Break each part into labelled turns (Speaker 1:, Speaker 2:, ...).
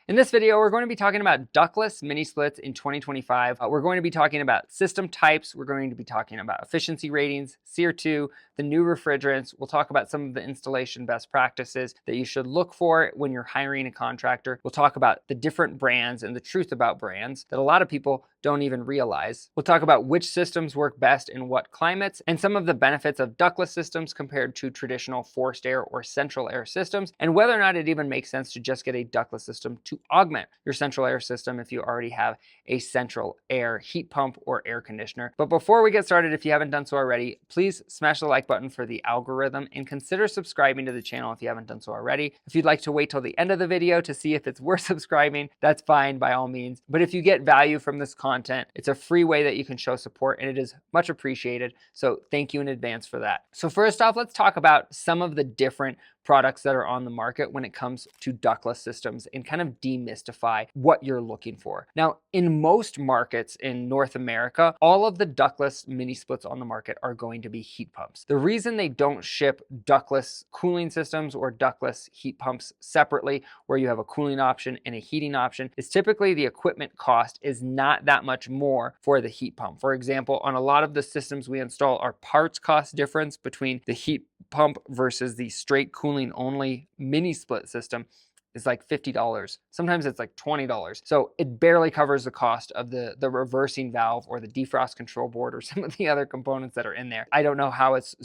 Speaker 1: In this video, we're going to be talking about ductless mini splits in 2025. We're going to be talking about system types. We're going to be talking about efficiency ratings, SEER 2, the new refrigerants. We'll talk about some of the installation best practices that you should look for when you're hiring a contractor. We'll talk about the different brands and the truth about brands that a lot of people don't even realize. We'll talk about which systems work best in what climates and some of the benefits of ductless systems compared to traditional forced air or central air systems, and whether or not it even makes sense to just get a ductless system to augment your central air system if you already have a central air heat pump or air conditioner. But before we get started, if you haven't done so already, please smash the like button for the algorithm and consider subscribing to the channel if you haven't done so already. If you'd like to wait till the end of the video to see if it's worth subscribing, that's fine by all means. But if you get value from this content, it's a free way that you can show support and it is much appreciated. So thank you in advance for that. So first off, let's talk about some of the different products that are on the market when it comes to ductless systems and kind of demystify what you're looking for. Now, in most markets in North America, all of the ductless mini splits on the market are going to be heat pumps. The reason they don't ship ductless cooling systems or ductless heat pumps separately, where you have a cooling option and a heating option, is typically the equipment cost is not that much more for the heat pump. For example, on a lot of the systems we install, our parts cost difference between the heat pump versus the straight cooling only mini split system is like $50. Sometimes it's like $20. So it barely covers the cost of the reversing valve or the defrost control board or some of the other components that are in there. I don't know how it's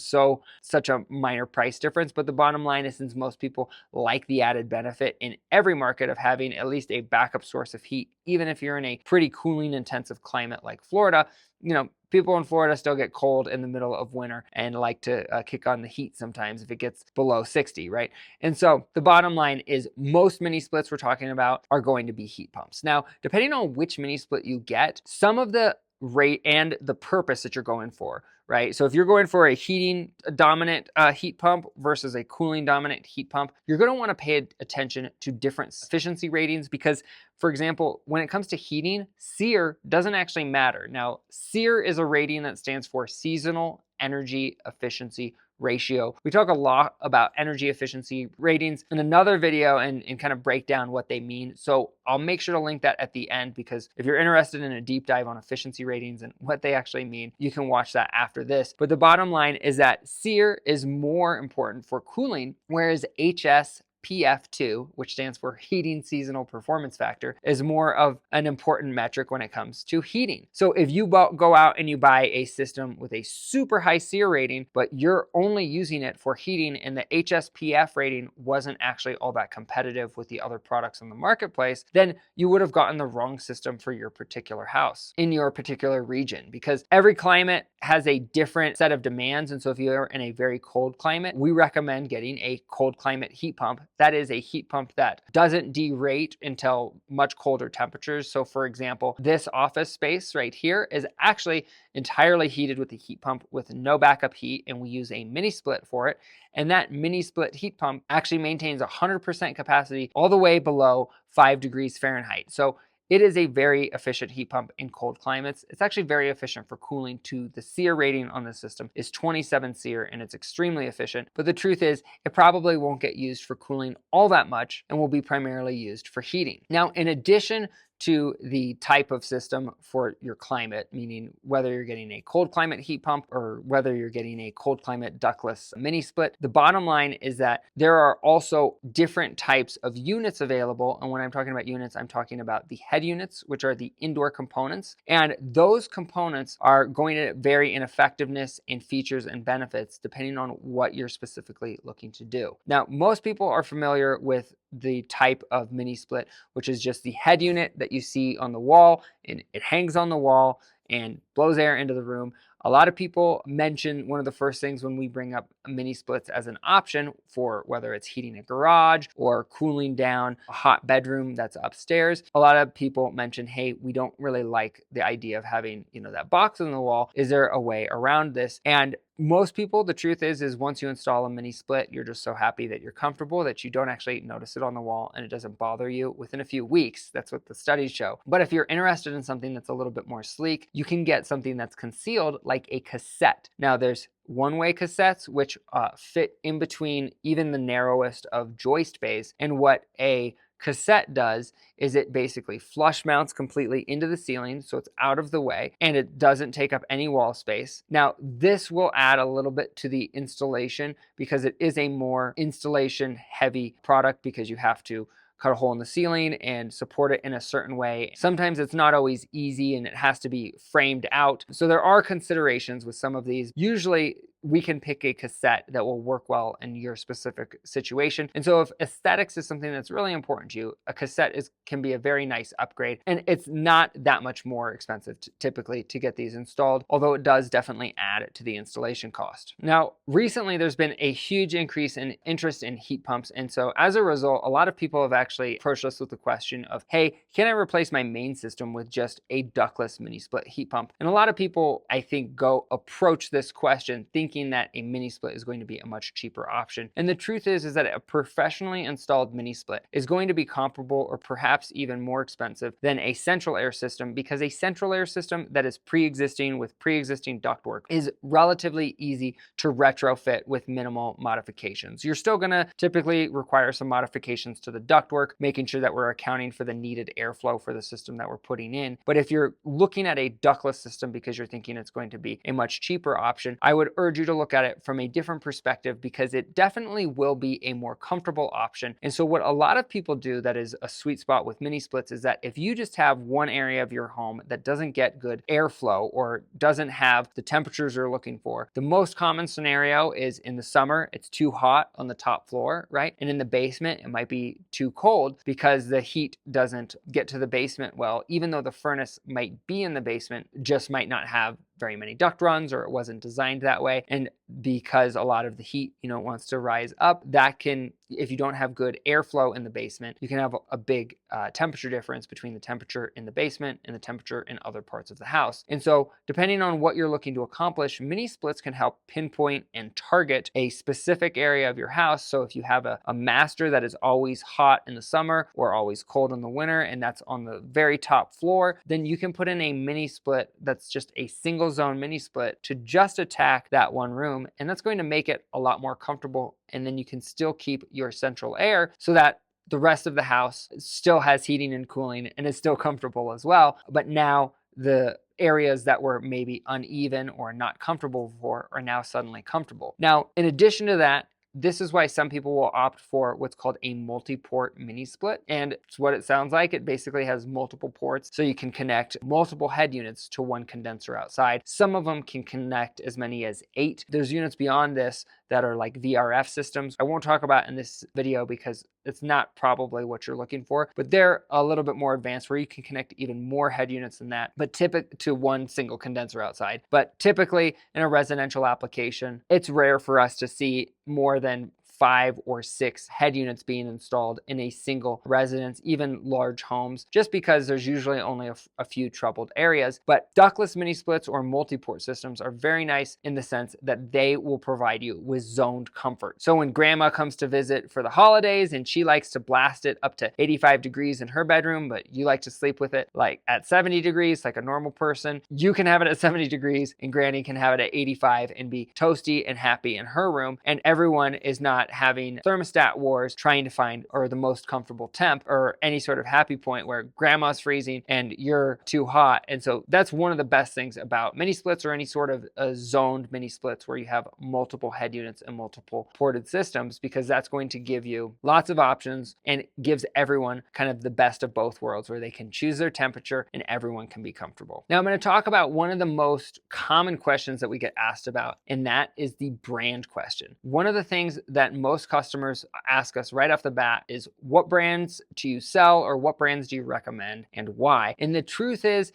Speaker 1: such a minor price difference, but the bottom line is, since most people like the added benefit in every market of having at least a backup source of heat, even if you're in a pretty cooling intensive climate like Florida, you know, people in Florida still get cold in the middle of winter and like to kick on the heat sometimes if it gets below 60, right? And so the bottom line is most mini splits we're talking about are going to be heat pumps. Now, depending on which mini split you get, some of the rate and the purpose that you're going for, right? So if you're going for a heating dominant heat pump versus a cooling dominant heat pump, you're going to want to pay attention to different efficiency ratings because, for example, when it comes to heating, SEER doesn't actually matter. Now, SEER is a rating that stands for seasonal energy efficiency ratio. We talk a lot about energy efficiency ratings in another video and kind of break down what they mean. So I'll make sure to link that at the end, because if you're interested in a deep dive on efficiency ratings and what they actually mean, you can watch that after this. But the bottom line is that SEER is more important for cooling, whereas HSPF2, which stands for Heating Seasonal Performance Factor, is more of an important metric when it comes to heating. So if you go out and you buy a system with a super high SEER rating, but you're only using it for heating and the HSPF rating wasn't actually all that competitive with the other products in the marketplace, then you would have gotten the wrong system for your particular house in your particular region, because every climate has a different set of demands. And so if you're in a very cold climate, we recommend getting a cold climate heat pump. That is a heat pump that doesn't derate until much colder temperatures. So for example, this office space right here is actually entirely heated with a heat pump with no backup heat, and we use a mini split for it. And that mini split heat pump actually maintains 100% capacity all the way below 5 degrees Fahrenheit. So it is a very efficient heat pump in cold climates. It's actually very efficient for cooling too. The SEER rating on this system is 27 SEER, and it's extremely efficient. But the truth is, it probably won't get used for cooling all that much and will be primarily used for heating. Now, in addition to the type of system for your climate, meaning whether you're getting a cold climate heat pump or whether you're getting a cold climate ductless mini split, the bottom line is that there are also different types of units available. And when I'm talking about units, I'm talking about the head units, which are the indoor components. And those components are going to vary in effectiveness and features and benefits depending on what you're specifically looking to do. Now, most people are familiar with the type of mini split, which is just the head unit that you see on the wall, and it hangs on the wall and blows air into the room. A lot of people mention one of the first things when we bring up mini splits as an option for whether it's heating a garage or cooling down a hot bedroom that's upstairs. A lot of people mention, hey, we don't really like the idea of having, that box on the wall. Is there a way around this? And most people, the truth is once you install a mini split, you're just so happy that you're comfortable that you don't actually notice it on the wall and it doesn't bother you within a few weeks. That's what the studies show. But if you're interested in something that's a little bit more sleek, you can get something that's concealed like a cassette. Now there's one-way cassettes, which fit in between even the narrowest of joist bays, and what a cassette does is it basically flush mounts completely into the ceiling, so it's out of the way, and it doesn't take up any wall space. Now, this will add a little bit to the installation because it is a more installation heavy product because you have to cut a hole in the ceiling and support it in a certain way. Sometimes it's not always easy and it has to be framed out. So there are considerations with some of these. Usually we can pick a cassette that will work well in your specific situation. And so if aesthetics is something that's really important to you, a cassette can be a very nice upgrade. And it's not that much more expensive typically to get these installed, although it does definitely add to the installation cost. Now, recently there's been a huge increase in interest in heat pumps. And so as a result, a lot of people have actually approached us with the question of, hey, can I replace my main system with just a ductless mini split heat pump? And a lot of people, I think, approach this question thinking that a mini split is going to be a much cheaper option. And the truth is that a professionally installed mini split is going to be comparable or perhaps even more expensive than a central air system, because a central air system that is pre-existing with pre-existing ductwork is relatively easy to retrofit with minimal modifications. You're still going to typically require some modifications to the ductwork, making sure that we're accounting for the needed airflow for the system that we're putting in. But if you're looking at a ductless system because you're thinking it's going to be a much cheaper option, I would urge you to look at it from a different perspective because it definitely will be a more comfortable option. And so what a lot of people do that is a sweet spot with mini splits is that if you just have one area of your home that doesn't get good airflow or doesn't have the temperatures you're looking for, the most common scenario is in the summer, it's too hot on the top floor, right? And in the basement, it might be too cold because the heat doesn't get to the basement well, even though the furnace might be in the basement, just might not have very many duct runs or it wasn't designed that way. And because a lot of the heat, wants to rise up, that can, if you don't have good airflow in the basement, you can have a big temperature difference between the temperature in the basement and the temperature in other parts of the house. And so depending on what you're looking to accomplish, mini splits can help pinpoint and target a specific area of your house. So if you have a master that is always hot in the summer or always cold in the winter, and that's on the very top floor, then you can put in a mini split that's just a single zone mini split to just attack that one room. And that's going to make it a lot more comfortable. And then you can still keep your central air so that the rest of the house still has heating and cooling and is still comfortable as well. But now the areas that were maybe uneven or not comfortable before are now suddenly comfortable. Now, in addition to that, this is why some people will opt for what's called a multi-port mini split. And it's what it sounds like. It basically has multiple ports, so you can connect multiple head units to one condenser outside. Some of them can connect as many as 8. There's units beyond this that are like VRF systems. I won't talk about in this video because it's not probably what you're looking for, but they're a little bit more advanced where you can connect even more head units than that, but to one single condenser outside. But typically in a residential application, it's rare for us to see more than 5 or 6 head units being installed in a single residence, even large homes, just because there's usually only a few troubled areas. But ductless mini splits or multi-port systems are very nice in the sense that they will provide you with zoned comfort. So when grandma comes to visit for the holidays and she likes to blast it up to 85 degrees in her bedroom, but you like to sleep with it like at 70 degrees like a normal person, you can have it at 70 degrees and granny can have it at 85 and be toasty and happy in her room, and everyone is not having thermostat wars trying to find or the most comfortable temp or any sort of happy point where grandma's freezing and you're too hot. And so that's one of the best things about mini splits or any sort of zoned mini splits where you have multiple head units and multiple ported systems, because that's going to give you lots of options and gives everyone kind of the best of both worlds where they can choose their temperature and everyone can be comfortable. Now I'm going to talk about one of the most common questions that we get asked about, and that is the brand question. One of the things that most customers ask us right off the bat is, what brands do you sell or what brands do you recommend and why? And the truth is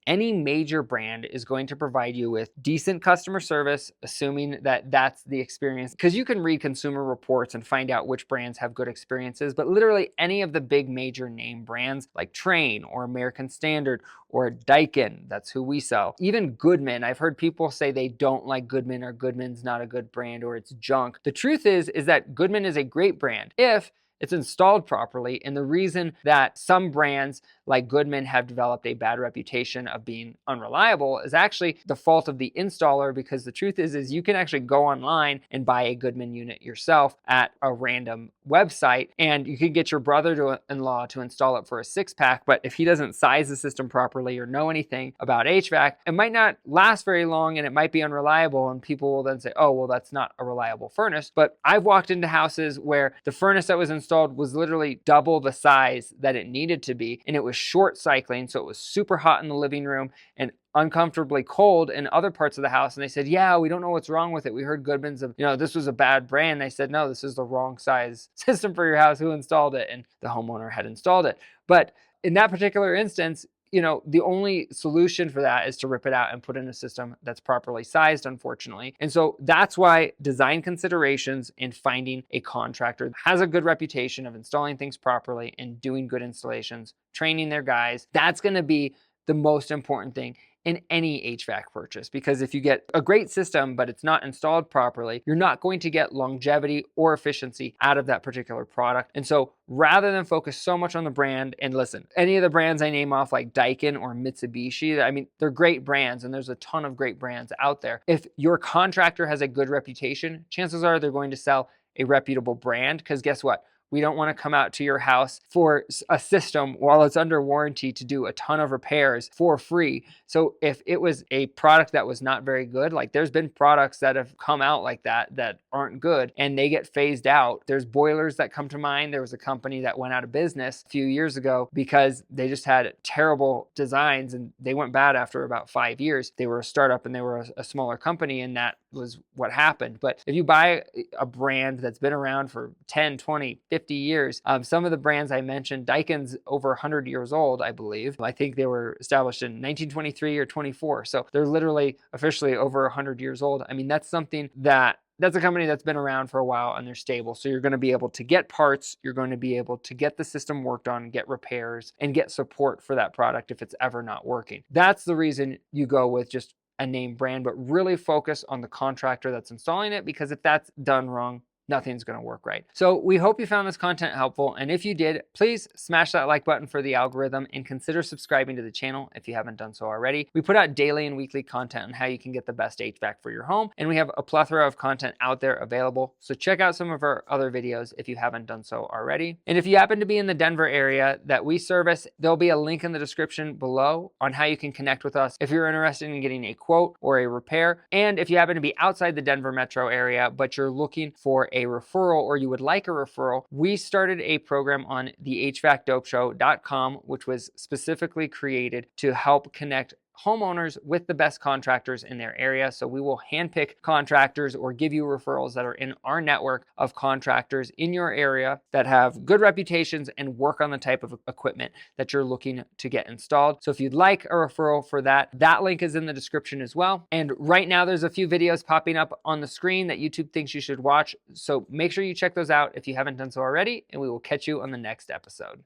Speaker 1: any major brand is going to provide you with decent customer service, assuming that that's the experience, because you can read consumer reports and find out which brands have good experiences, but literally any of the big major name brands like Trane or American Standard or Daikin, that's who we sell. Even Goodman, I've heard people say they don't like Goodman or Goodman's not a good brand or it's junk. The truth is that Goodman is a great brand if it's installed properly. And the reason that some brands like Goodman have developed a bad reputation of being unreliable is actually the fault of the installer, because the truth is you can actually go online and buy a Goodman unit yourself at a random website, and you can get your brother-in-law to install it for a 6-pack, but if he doesn't size the system properly or know anything about HVAC, it might not last very long and it might be unreliable, and people will then say, oh, well, that's not a reliable furnace. But I've walked into houses where the furnace that was installed was literally double the size that it needed to be, and it was short cycling, so it was super hot in the living room and uncomfortably cold in other parts of the house. And they said, yeah, we don't know what's wrong with it. We heard Goodman's, this was a bad brand. They said, no, this is the wrong size system for your house. Who installed it? And the homeowner had installed it. But in that particular instance, the only solution for that is to rip it out and put in a system that's properly sized, unfortunately. And so that's why design considerations and finding a contractor that has a good reputation of installing things properly and doing good installations, training their guys, that's going to be the most important thing in any HVAC purchase. Because if you get a great system, but it's not installed properly, you're not going to get longevity or efficiency out of that particular product. And so rather than focus so much on the brand, and listen, any of the brands I name off like Daikin or Mitsubishi, I mean, they're great brands and there's a ton of great brands out there. If your contractor has a good reputation, chances are they're going to sell a reputable brand, because guess what? We don't want to come out to your house for a system while it's under warranty to do a ton of repairs for free. So if it was a product that was not very good, like there's been products that have come out like that aren't good and they get phased out. There's boilers that come to mind. There was a company that went out of business a few years ago because they just had terrible designs and they went bad after about 5 years. They were a startup and they were a smaller company, and that was what happened. But if you buy a brand that's been around for 10, 20, 50 years, some of the brands I mentioned, Daikin's over 100 years old, I believe. I think they were established in 1923 or 24. So they're literally officially over 100 years old. I mean, that's something that's a company that's been around for a while and they're stable. So you're going to be able to get parts, you're going to be able to get the system worked on, get repairs, and get support for that product if it's ever not working. That's the reason you go with just a name brand, but really focus on the contractor that's installing it, because if that's done wrong, nothing's going to work right. So we hope you found this content helpful. And if you did, please smash that like button for the algorithm and consider subscribing to the channel if you haven't done so already. We put out daily and weekly content on how you can get the best HVAC for your home. And we have a plethora of content out there available. So check out some of our other videos if you haven't done so already. And if you happen to be in the Denver area that we service, there'll be a link in the description below on how you can connect with us if you're interested in getting a quote or a repair. And if you happen to be outside the Denver metro area, but you're looking for a referral, or you would like a referral, we started a program on the HVACdopeshow.com, which was specifically created to help connect homeowners with the best contractors in their area. So we will handpick contractors or give you referrals that are in our network of contractors in your area that have good reputations and work on the type of equipment that you're looking to get installed. So if you'd like a referral for that, that link is in the description as well. And right now there's a few videos popping up on the screen that YouTube thinks you should watch. So make sure you check those out if you haven't done so already, and we will catch you on the next episode.